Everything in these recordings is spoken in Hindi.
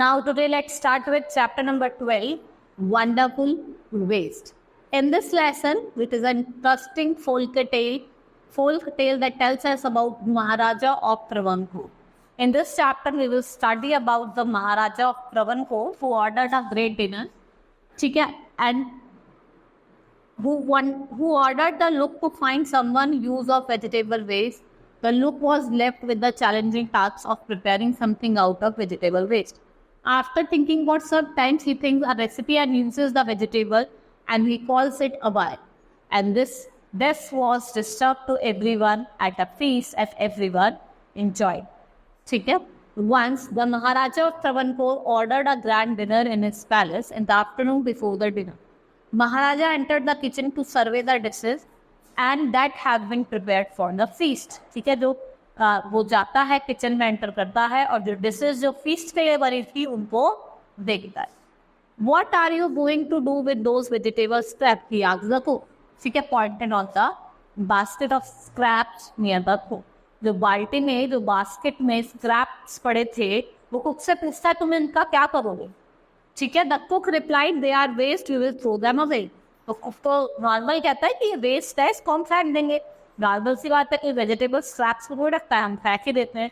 Now today let's start with chapter number 12, Wonderful Waste. In this lesson, which is an interesting folk tale that tells us about Maharaja of Travancore. In this chapter, we will study about the Maharaja of Travancore who ordered a great dinner, and who ordered the look to find someone use of vegetable waste. The look was left with the challenging task of preparing something out of vegetable waste. After thinking for some time, he thinks a recipe and uses the vegetable and he calls it a wine. And this was disturbed to everyone at a feast and everyone enjoyed. Once the Maharaja of Travancore ordered a grand dinner in his palace in the afternoon before the dinner. Maharaja entered the kitchen to survey the dishes and that have been prepared for the feast. वो जाता है किचन में एंटर करता है और जो डिशेज जो फीस्ट के लिए बनी थी उनको देखता है. What are you going to do with those vegetables scraps? He asked the cook. Pointed on the basket of scraps near the cook. जो बाल्टी में जो बास्केट में स्क्रैप्स पड़े थे वो कुक से पूछता है तुम इनका क्या करोगे. The cook replied, they are waste, you will throw them away. तो कुक तो नॉर्मल कहता है कि ये वेस्ट है, इसको हम फेंक देंगे. नॉर्मल सी बात है कि वेजिटेबल स्क्रैप्स को रखता है, हम फेंक ही देते हैं.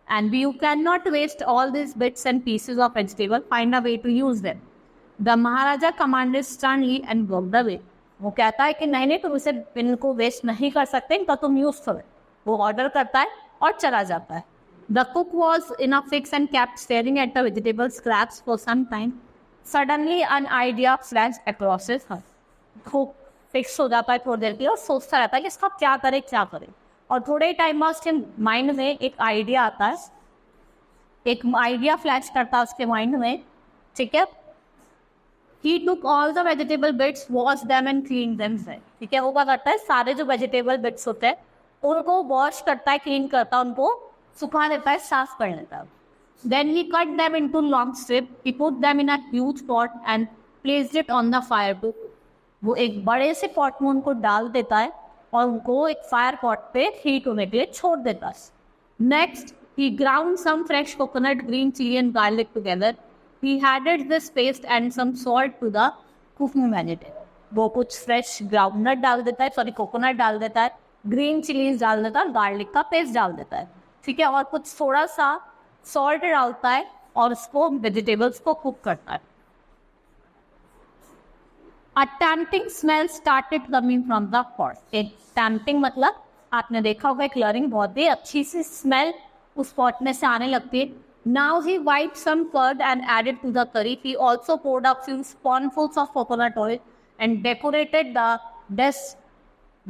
And you can not waste all this bits and pieces of vegetable, find a way to use them. The Maharaja commanded sternly and walked away. वो कहता है कि नहीं तुम इसे इनको वेस्ट नहीं कर सकते, इनका तुम यूज करो. वो ऑर्डर करता है और चला जाता है. The cook was in a fix and kept staring at the vegetable scraps for some time. Suddenly an idea flashed across his heart. Cook fix हो जाता है थोड़ी देर के लिए और सोचता रहता है कि इसका क्या करे. और थोड़े टाइम बाद उसके माइंड में एक आइडिया आता है, एक आइडिया फ्लैश करता है उसके माइंड में. He took all the vegetable bits, washed them and cleaned them. वो क्या करता है, सारे जो वेजिटेबल बिट्स होते हैं उनको वॉश करता है, क्लीन करता है, उनको सुखा देता है, साफ कर लेता है. Then he cut them into long strips. He put them in a huge pot and placed it on the fire to. वो एक बड़े से पॉट में उनको डाल देता है और उनको एक फायर पॉट पे हीट होने के लिए छोड़ देता है. Next he ground some fresh coconut, green chilli and garlic together. He added this paste and some salt to the cooking vegetable. वो कुछ फ्रेश ग्राउंडनट डाल देता है, कोकोनट डाल देता है, ग्रीन चिलीज डाल देता है, गार्लिक का पेस्ट डाल देता है. और कुछ थोड़ा सा सॉल्ट डालता है और उसको वेजिटेबल्स को कुक करता है. A tempting smell started coming from the pot. एक tempting मतलब आपने देखा होगा एक लरिंग बहुत ही अच्छी सी स्मेल उस पॉट में से आने लगती है. Now he wiped some curd and added to the curry. He also poured a few spoonfuls of coconut oil and decorated the dish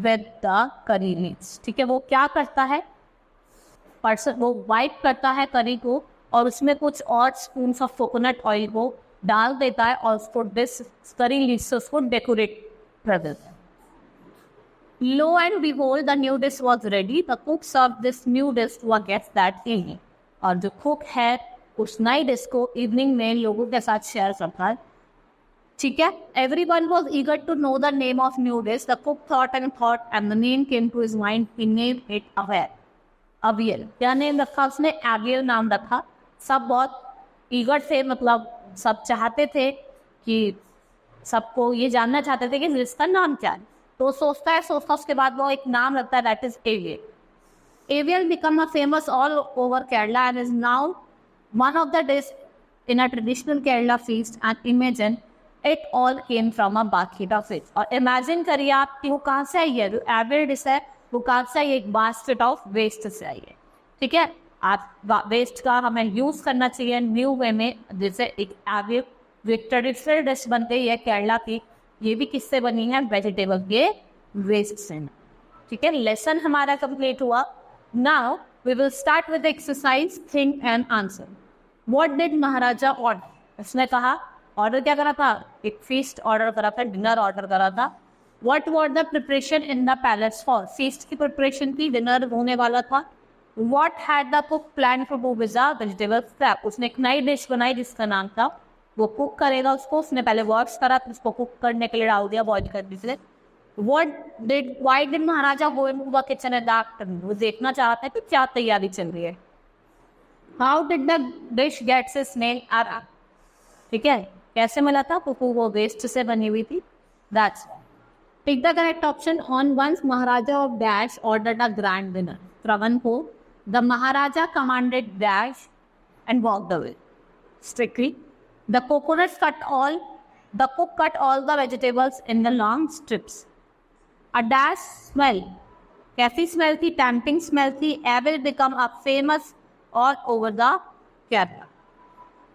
with the curry leaves. वो क्या करता है, वो वाइप करता है करी को और उसमें कुछ और स्पून्स ऑफ कोकोनट ऑयल को डाल देता है और उसको डिश करी लीव्स से उसको डेकोरेट कर देता है. Lo and behold the new dish was ready. The cook serve this new dish to a guest that evening. और जो कुक है उस नई डिश को इवनिंग में लोगों के साथ शेयर करता है. Everyone was eager to know the name of new dish. The cook thought and the name came to his mind. He named it Avial. क्या नेम रखा उसने? एवियल नाम रखा. सब बहुत ईगर थे, मतलब सब चाहते थे कि सबको ये जानना चाहते थे कि इसका नाम क्या है. तो सोचता उसके बाद वो एक नाम रखता है, that is AVL. AVL become a famous all over Kerala and is now one of the dish in a traditional Kerala feast. And imagine it all came from a basket of fish. और इमेजिन करिए आप कि वो कहाँ से आई है. जो एवियल डिश है वो कहाँ से आई है? एक बास्केट ऑफ वेस्ट से आई है. आप वेस्ट का हमें यूज़ करना चाहिए न्यू वे में. जैसे एक ट्रेडिशनल डिश बनती है केरला की, ये भी किससे बनी है? वेजिटेबल के वेस्ट से. लेसन हमारा कंप्लीट हुआ. Now we will start with exercise think and answer. What did Maharaja order? उसने कहा ऑर्डर क्या करा था? एक फीस्ट ऑर्डर करा था, डिनर ऑर्डर करा था. What were the preparation in the palace for? Feast की प्रिपरेशन थी, डिनर होने वाला था. What had the cook planned to do with the vegetable scrap? उसने एक नई डिश बनाई जिसका नाम था, वो कुक करेगा उसको. उसने पहले वॉश करा फिर उसको कुक करने के लिए डाल दिया बॉइल करने से. Why did Maharaja go into the kitchen at that time? वो देखना चाहते हैं कि क्या तैयारी चल रही है. How did the dish gets its name? ठीक है, कैसे मिला था? पुप्पू वो वेस्ट से बनी हुई थी. That's pick the correct option. On once Maharaja of Dash ordered a grand dinner. Travancore, the Maharaja commanded Dash and walked away. Strictly, the cook cut all the vegetables in the long strips. A Dash smell, कैसी स्मेल थी? टेम्पटिंग स्मेल थी. I will become a famous all over the Kerala.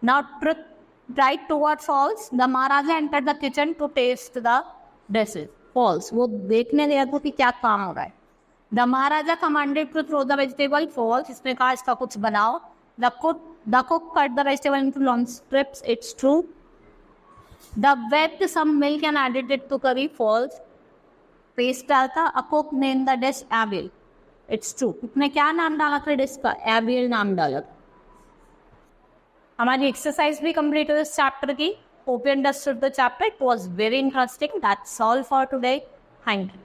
Now truth, right toward false, the Maharaja entered the kitchen to taste the dishes. False, वो देखने गया था कि क्या काम हो रहा है. The Maharaja commanded to throw the vegetable. False, इसने कहा इसका कुछ बनाओ. The cook cut the vegetable into long strips. It's true. The wet some milk and added it to curry. False, paste डालता. A cook name the dish Avial. It's true. इसने क्या नाम डाला था डिश का? एविल नाम डाला था. हमारी एक्सरसाइज भी कंप्लीट हो इस चैप्टर की. Hope you understood the chapter. It was very interesting. That's all for today. Thank you.